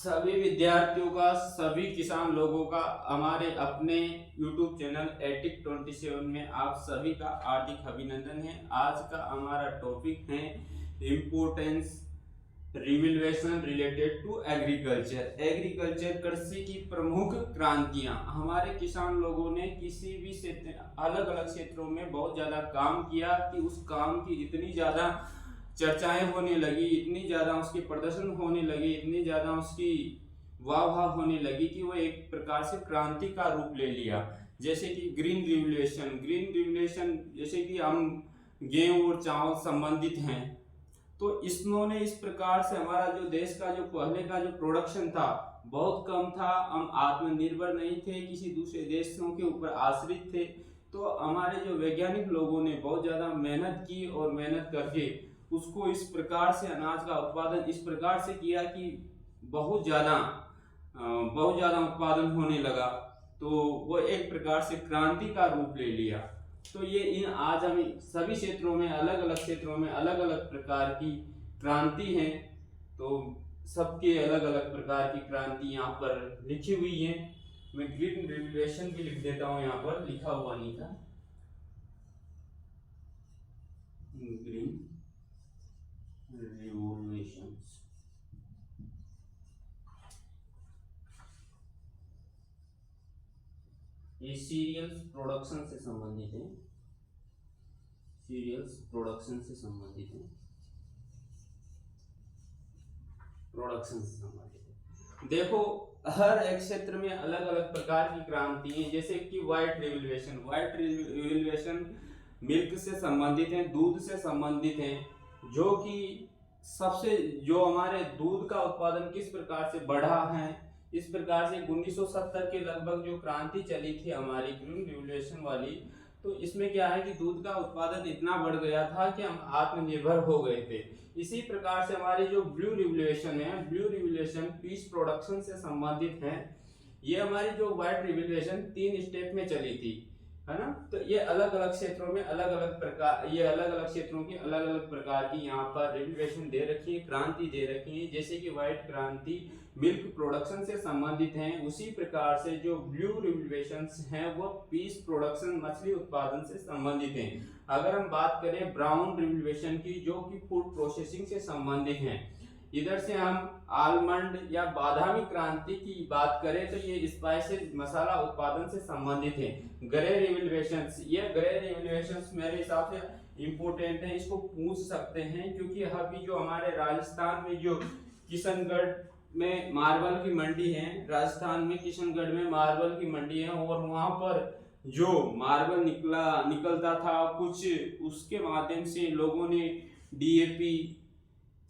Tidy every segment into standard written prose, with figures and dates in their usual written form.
सभी विद्यार्थियों का, सभी किसान लोगों का हमारे अपने YouTube चैनल एटिक27 में आप सभी का हार्दिक अभिनंदन है। आज का हमारा टॉपिक है importance revaluation related to agriculture. Agriculture कृषि की प्रमुख क्रांतियां। हमारे किसान लोगों ने किसी भी क्षेत्र, अलग अलग क्षेत्रों में बहुत ज्यादा काम किया कि उस काम की इतनी ज्यादा चर्चाएं होने लगी, इतनी ज्यादा उसके प्रदर्शन होने लगे, इतनी ज्यादा उसकी वाह वाह होने लगी कि वो एक प्रकार से क्रांति का रूप ले लिया। जैसे कि ग्रीन रिवोल्यूशन। ग्रीन रिवोल्यूशन जैसे कि हम गेहूं और चावल संबंधित हैं, तो इन्होंने इस प्रकार से हमारा जो देश का जो पहले का जो प्रोडक्शन था बहुत कम था, हम आत्मनिर्भर नहीं थे, किसी दूसरे देशों के ऊपर आश्रित थे। तो हमारे जो वैज्ञानिक लोगों ने बहुत ज्यादा मेहनत की और मेहनत करके उसको इस प्रकार से अनाज का उत्पादन इस प्रकार से किया कि बहुत ज्यादा उत्पादन होने लगा। तो वो एक प्रकार से क्रांति का रूप ले लिया। तो ये आज हम सभी क्षेत्रों में, अलग अलग क्षेत्रों में अलग अलग प्रकार की क्रांति है। तो सबके अलग अलग प्रकार की क्रांति यहाँ पर लिखी हुई है। मैं ग्रीन रिवोल्यूशन भी लिख देता हूँ, यहाँ पर लिखा हुआ नहीं था। ग्रीन रिवोल्यूशन ये सीरियल्स प्रोडक्शन से संबंधित है। सीरियल्स प्रोडक्शन से संबंधित है। प्रोडक्शन से संबंधित है। देखो, हर एक क्षेत्र में अलग अलग प्रकार की क्रांति है। जैसे कि white revolution. White revolution milk से संबंधित है, दूध से संबंधित है, जो कि सबसे जो हमारे दूध का उत्पादन किस प्रकार से बढ़ा है, इस प्रकार से 1970 के लगभग जो क्रांति चली थी हमारी ग्रीन रिवोल्यूशन वाली, तो इसमें क्या है कि दूध का उत्पादन इतना बढ़ गया था कि हम आत्मनिर्भर हो गए थे। इसी प्रकार से हमारी जो ब्लू रिवोल्यूशन है, ब्लू रिवोल्यूशन पीस प्रोडक्शन से संबंधित है। ये हमारी जो व्हाइट रिवोल्यूशन 3 स्टेप में चली थी, है ना। तो ये अलग अलग क्षेत्रों में अलग अलग प्रकार, ये अलग अलग क्षेत्रों की अलग अलग प्रकार की यहाँ पर रिवोल्यूशन दे रखी है, क्रांति दे रखी है। जैसे कि व्हाइट क्रांति मिल्क प्रोडक्शन से संबंधित है, उसी प्रकार से जो ब्लू रिवोल्यूशन है वो पीस प्रोडक्शन, मछली उत्पादन से संबंधित है। अगर हम बात करें ब्राउन रिवोल्यूशन की, जो कि फूड प्रोसेसिंग से संबंधित है, इधर से हम आलमंड या बादामी क्रांति की बात करें तो ये स्पाइसेस, मसाला उत्पादन से संबंधित है। ग्रे रिवोल्यूशन, ये ग्रे रिवोल्यूशन मेरे हिसाब से इम्पोर्टेंट है, इसको पूछ सकते हैं, क्योंकि अभी जो हमारे राजस्थान में जो किशनगढ़ में मार्बल की मंडी है, राजस्थान में किशनगढ़ में मार्बल की मंडी है, और वहां पर जो मार्बल निकलता था कुछ, उसके माध्यम से लोगों ने DAP,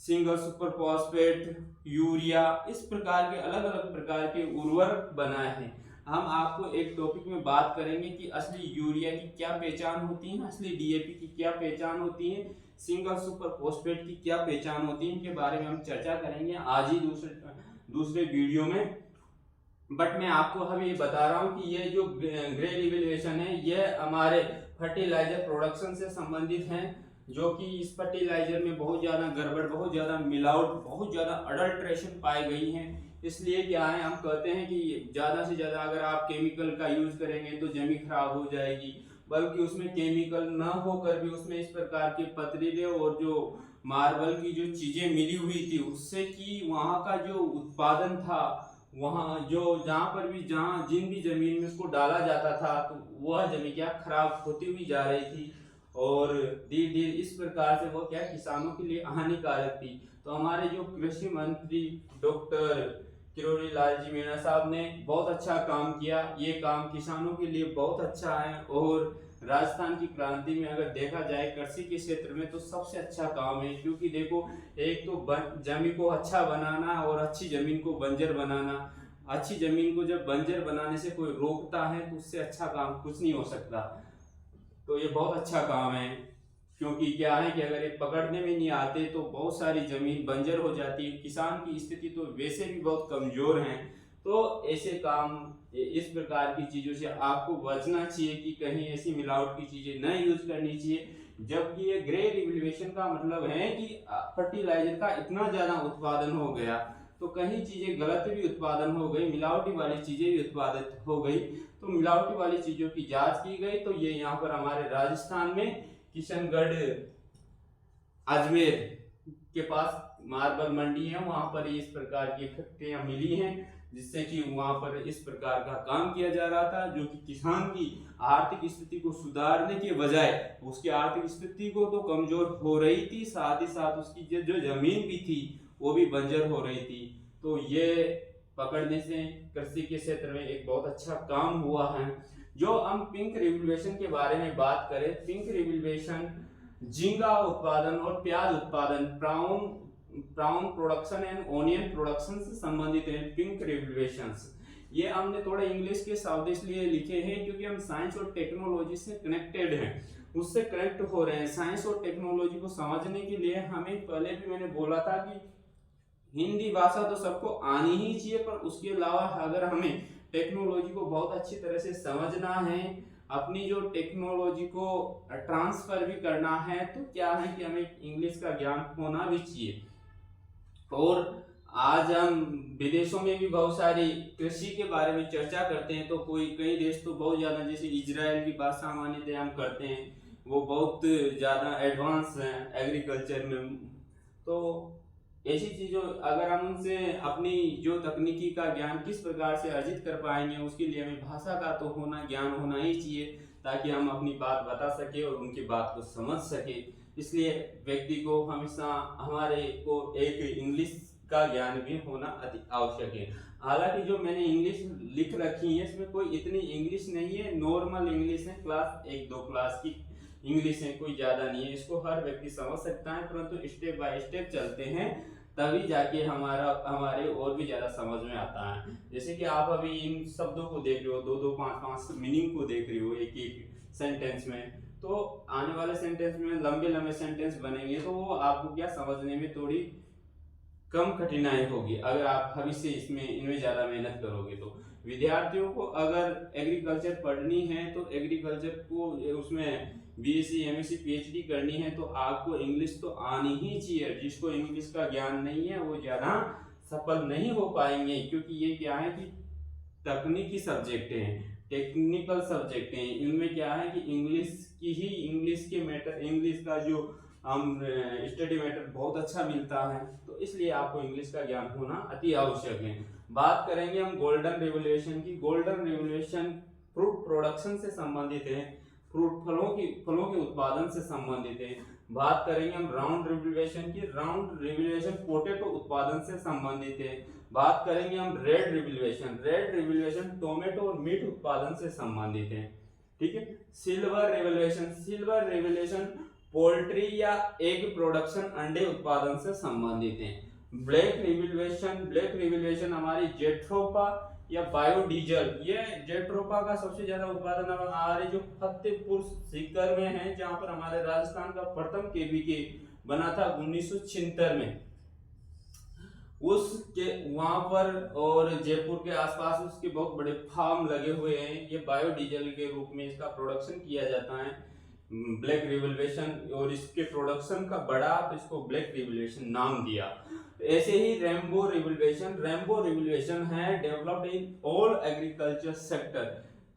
single super phosphate, urea, इस प्रकार के अलग अलग प्रकार के उर्वरक बनाए हैं। हम आपको एक टॉपिक में बात करेंगे कि असली यूरिया की क्या पहचान होती है, असली डीएपी की क्या पहचान होती है, सिंगल सुपर फॉस्फेट की क्या पहचान होती है, इनके बारे में हम चर्चा करेंगे आज ही दूसरे वीडियो में। बट मैं आपको अभी बता रहा हूँ कि ये जो ग्रे रिवोल्यूशन है ये हमारे फर्टिलाइजर प्रोडक्शन से संबंधित है, जो कि इस फर्टिलाइजर में बहुत ज्यादा गड़बड़, बहुत ज्यादा मिलावट, बहुत ज्यादा अडल्ट्रेशन पाई गई है। इसलिए क्या है, हम कहते हैं कि ज्यादा से ज्यादा अगर आप केमिकल का यूज करेंगे तो जमीन खराब हो जाएगी, बल्कि उसमें केमिकल न होकर भी उसमें इस प्रकार के पथरीले और जो मार्बल की जो चीजें मिली हुई थी, उससे कि वहाँ का जो उत्पादन था, वहाँ जो जहाँ पर भी जिन भी जमीन में उसको डाला जाता था, तो वह जमीन क्या खराब होती हुई जा रही थी, और धीरे धीरे इस प्रकार से वो क्या किसानों के लिए हानिकारक थी। तो हमारे जो कृषि मंत्री डॉक्टर किरोड़ी लाल जी मीणा साहब ने बहुत अच्छा काम किया। ये काम किसानों के लिए बहुत अच्छा है, और राजस्थान की क्रांति में अगर देखा जाए कृषि के क्षेत्र में तो सबसे अच्छा काम है। क्योंकि देखो, एक तो जमीन को अच्छा बनाना और अच्छी जमीन को बंजर बनाना, अच्छी जमीन को जब बंजर बनाने से कोई रोकता है तो उससे अच्छा काम कुछ नहीं हो सकता। तो ये बहुत अच्छा काम है, क्योंकि क्या है कि अगर ये पकड़ने में नहीं आते तो बहुत सारी जमीन बंजर हो जाती है। किसान की स्थिति तो वैसे भी बहुत कमजोर है। तो ऐसे काम, इस प्रकार की चीजों से आपको बचना चाहिए कि कहीं ऐसी मिलावट की चीजें न यूज करनी चाहिए। जबकि ये ग्रे रिवोल्यूशन का मतलब है कि फर्टिलाइजर का इतना ज्यादा उत्पादन हो गया, तो कहीं चीजें गलत भी उत्पादन हो गई, मिलावटी वाली चीजें भी उत्पादित हो गई। तो मिलावटी वाली चीजों की जांच की गई, तो ये यहाँ पर हमारे राजस्थान में किशनगढ़ अजमेर के पास मार्बल मंडी है, वहां पर इस प्रकार की फैक्ट्रियां मिली हैं, जिससे कि वहां पर इस प्रकार का काम किया जा रहा था, जो कि किसान की आर्थिक स्थिति को सुधारने के बजाय उसकी आर्थिक स्थिति को तो कमजोर हो रही थी, साथ ही साथ उसकी जो जमीन भी थी वो भी बंजर हो रही थी। तो ये पकड़ने से कृषि के क्षेत्र में एक बहुत अच्छा काम हुआ है। जो हम पिंक रिवोल्यूशन के बारे में बात करें, पिंक रिवोल्यूशन झींगा उत्पादन और प्याज उत्पादन, brown production and onion production से संबंधित है पिंक रिवोल्यूशंस। ये हमने थोड़े इंग्लिश के शब्द इसलिए लिखे हैं क्योंकि हम साइंस और टेक्नोलॉजी से कनेक्टेड हैं, उससे कनेक्ट हो रहे हैं। साइंस और टेक्नोलॉजी को समझने के लिए हमें, पहले भी मैंने बोला था कि हिंदी भाषा तो सबको आनी ही चाहिए, पर उसके अलावा अगर हमें टेक्नोलॉजी को बहुत अच्छी तरह से समझना है, अपनी जो टेक्नोलॉजी को ट्रांसफर भी करना है, तो क्या है कि हमें इंग्लिश का ज्ञान होना भी चाहिए। और आज हम विदेशों में भी बहुत सारी कृषि के बारे में चर्चा करते हैं, तो कई देश तो बहुत ज्यादा, जैसे इजराइल की बात सामान्यतः हम करते हैं, वो बहुत ज्यादा एडवांस हैं एग्रीकल्चर में। तो ऐसी चीजों अगर हम उनसे अपनी जो तकनीकी का ज्ञान किस प्रकार से अर्जित कर पाएंगे, उसके लिए हमें भाषा का तो ज्ञान होना ही चाहिए, ताकि हम अपनी बात बता सके और उनकी बात को समझ सके। इसलिए व्यक्ति को हमेशा हमारे को एक इंग्लिश का ज्ञान भी होना अति आवश्यक है। हालांकि जो मैंने इंग्लिश लिख रखी है इसमें कोई इतनी इंग्लिश नहीं है, नॉर्मल इंग्लिश है, क्लास 1-2 क्लास की इंग्लिश है, कोई ज्यादा नहीं है, इसको हर व्यक्ति समझ सकता है। परंतु स्टेप बाय स्टेप चलते हैं तभी जाके हमारे और भी ज्यादा समझ में आता है। जैसे कि आप अभी इन शब्दों को देख रहे हो, 2-2, 5-5 मीनिंग को देख रहे हो एक एक सेंटेंस में, तो आने वाले सेंटेंस में लंबे लंबे सेंटेंस बनेंगे, तो वो आपको क्या समझने में थोड़ी कम कठिनाई होगी अगर आप अभी से इनमें ज्यादा मेहनत करोगे। तो विद्यार्थियों को अगर एग्रीकल्चर पढ़नी है तो एग्रीकल्चर को उसमें बीएससी, एमएससी, पीएचडी करनी है तो आपको इंग्लिश तो आनी ही चाहिए। जिसको इंग्लिश का ज्ञान नहीं है वो ज्यादा सफल नहीं हो पाएंगे, क्योंकि ये क्या है कि तकनीकी सब्जेक्ट हैं, टेक्निकल सब्जेक्ट हैं। इनमें क्या है कि इंग्लिश का जो हम स्टडी मैटर बहुत अच्छा मिलता है, तो इसलिए आपको इंग्लिश का ज्ञान होना अति आवश्यक है। बात करेंगे हम गोल्डन रिवोल्यूशन की। गोल्डन रिवोल्यूशन फ्रूट प्रोडक्शन से संबंधित है, फलों के उत्पादन से संबंधित है। बात करेंगे हम राउंड रिवोल्यूशन की। राउंड रिवोल्यूशन पोटैटो उत्पादन से संबंधित है। बात करेंगे हम रेड रिवोल्यूशन टोमेटो और मीट उत्पादन से संबंधित है। ठीक है। सिल्वर रिवोल्यूशन पोल्ट्री या एग प्रोडक्शन, अंडे उत्पादन से संबंधित है। ब्लैक रिवोल्यूशन हमारी जेट्रोपा या बायोडीजल, ये जेट्रोपा का सबसे ज्यादा उत्पादन हमारे जो फतेहपुर सीकर में है, जहां पर हमारे राजस्थान का प्रथम केवीके बना था 1976 में, उसके वहां पर और जयपुर के आसपास उसके बहुत बड़े फार्म लगे हुए हैं। ये बायोडीजल के रूप में इसका प्रोडक्शन किया जाता है, ब्लैक रिवोल्यूशन, और इसके प्रोडक्शन का बढ़ा तो इसको ब्लैक रिवोल्यूशन नाम दिया। ऐसे ही रेनबो रिवोल्यूशन है developed in all agriculture sector,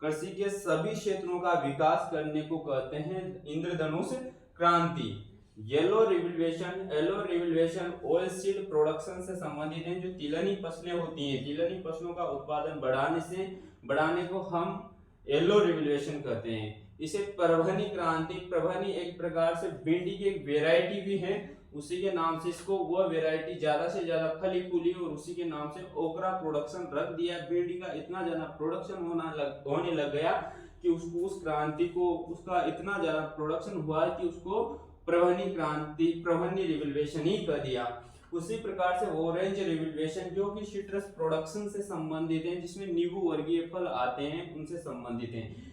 कृषि के सभी क्षेत्रों का विकास करने को कहते हैं इंद्रधनुष क्रांति। Yellow revolution oil seed production से संबंधित है, जो तिलहनी फसलें होती हैं, तिलहनी फसलों का उत्पादन बढ़ाने को हम येलो रिवोल्यूशन कहते हैं। इसे परभनी क्रांति, परभनी एक प्रकार से भिंडी की एक वेराइटी भी है, उसी के नाम से इसको वह वेराइटी ज्यादा से ज्यादा फली फूली और उसी के नाम से ओकरा प्रोडक्शन रख दिया। भिंडी का इतना ज्यादा प्रोडक्शन होने लग गया कि उसको उस क्रांति को उसका इतना ज्यादा प्रोडक्शन हुआ कि उसको परभनी रिवोल्यूशन ही कर दिया। उसी प्रकार से ऑरेंज रिवोल्यूशन, जो कि सिट्रस प्रोडक्शन से संबंधित है, जिसमें नींबू वर्गीय फल आते हैं, उनसे संबंधित है।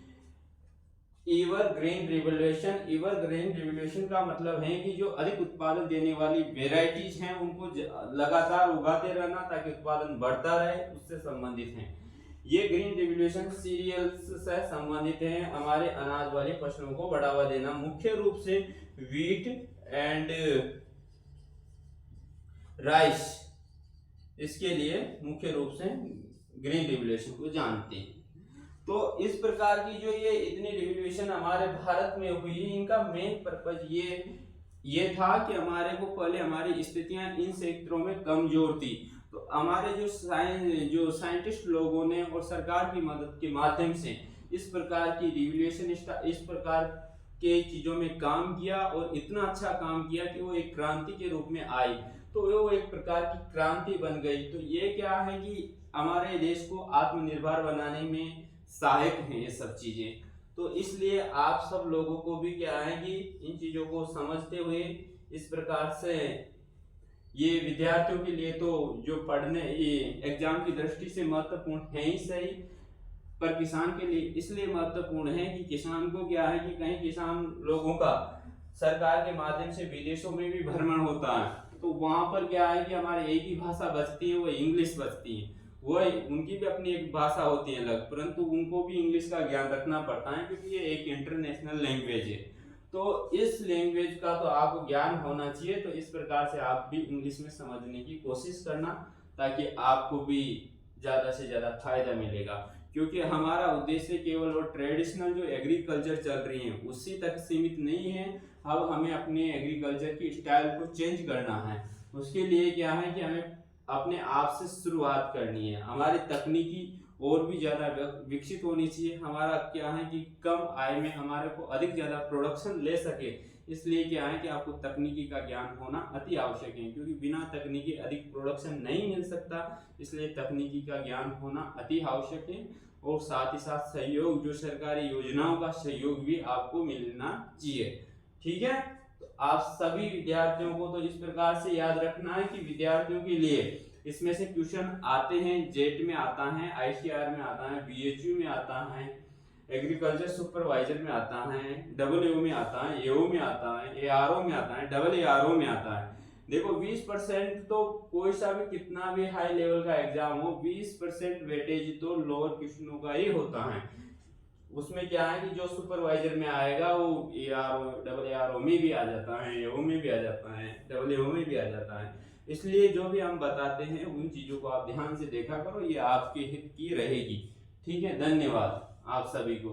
एवरग्रीन रिवोल्यूशन का मतलब है कि जो अधिक उत्पादन देने वाली वेराइटीज हैं उनको लगातार उगाते रहना ताकि उत्पादन बढ़ता रहे, उससे संबंधित है। ये ग्रीन रिवोल्यूशन सीरियल्स से संबंधित है, हमारे अनाज वाली फसलों को बढ़ावा देना, मुख्य रूप से व्हीट एंड राइस इसके लिए मुख्य रूप से ग्रीन रिवॉल्यूशन को जानते हैं। तो इस प्रकार की जो ये इतनी रिवॉल्यूशन हमारे भारत में हुई, इनका मेन पर्पज ये था कि हमारे को पहले हमारी स्थितियां इन क्षेत्रों में कमजोर थी, तो हमारे जो साइंटिस्ट लोगों ने और सरकार की मदद के माध्यम से इस प्रकार की रिवॉल्यूशन इस प्रकार के चीजों में काम किया और इतना अच्छा काम किया कि वो एक क्रांति के रूप में आई, तो वो एक प्रकार की क्रांति बन गई। तो ये क्या है कि हमारे देश को आत्मनिर्भर बनाने में सहायक हैं ये सब चीजें। तो इसलिए आप सब लोगों को भी क्या है कि इन चीजों को समझते हुए इस प्रकार से ये विद्यार्थियों के लिए तो जो पढ़ने ये एग्जाम की दृष्टि से महत्वपूर्ण है ही सही, पर किसान के लिए इसलिए महत्वपूर्ण है कि किसान को क्या है कि कहीं किसान लोगों का सरकार के माध्यम से विदेशों में भी भ्रमण होता है, तो वहां पर क्या है कि हमारे एक ही भाषा बचती है, वो इंग्लिश बचती है। वो उनकी भी अपनी एक भाषा होती है अलग, परंतु उनको भी इंग्लिश का ज्ञान रखना पड़ता है क्योंकि ये एक इंटरनेशनल लैंग्वेज है। तो इस लैंग्वेज का तो आपको ज्ञान होना चाहिए। तो इस प्रकार से आप भी इंग्लिश में समझने की कोशिश करना, ताकि आपको भी ज़्यादा से ज़्यादा फायदा मिलेगा। क्योंकि हमारा उद्देश्य केवल वो ट्रेडिशनल जो एग्रीकल्चर चल रही है उसी तक सीमित नहीं है। अब हमें अपने एग्रीकल्चर की स्टाइल को चेंज करना है। उसके लिए क्या है कि हमें अपने आप से शुरुआत करनी है। हमारी तकनीकी और भी ज़्यादा विकसित होनी चाहिए। हमारा क्या है कि कम आय में हमारे को अधिक ज़्यादा प्रोडक्शन ले सके, इसलिए क्या है कि आपको तकनीकी का ज्ञान होना अति आवश्यक है, क्योंकि बिना तकनीकी अधिक प्रोडक्शन नहीं मिल सकता। इसलिए तकनीकी का ज्ञान होना अति आवश्यक है, और साथ ही साथ सहयोग, जो सरकारी योजनाओं का सहयोग भी आपको मिलना चाहिए। ठीक है, तो आप सभी विद्यार्थियों को तो इस प्रकार से याद रखना है कि विद्यार्थियों के लिए इसमें से क्वेश्चन आते हैं, जेट में आता है, आईसीआर में आता है, बीएचयू में आता है, एग्रीकल्चर सुपरवाइजर में आता है, डब्ल्यू में आता है, एओ में आता है, एआरओ में आता है, डबल एआरओ में आता है। देखो 20% तो कोई सा भी कितना भी हाई लेवल का एग्जाम हो, 20% वेटेज तो लोअर क्वेश्चनों का ही होता है। उसमें क्या है कि जो सुपरवाइजर में आएगा वो एआरओ डबल एआरओ में भी आ जाता है, एओ में भी आ जाता है, डबल एओ में भी आ जाता है। इसलिए जो भी हम बताते हैं उन चीजों को आप ध्यान से देखा करो, ये आपके हित की रहेगी। ठीक है, धन्यवाद आप सभी को।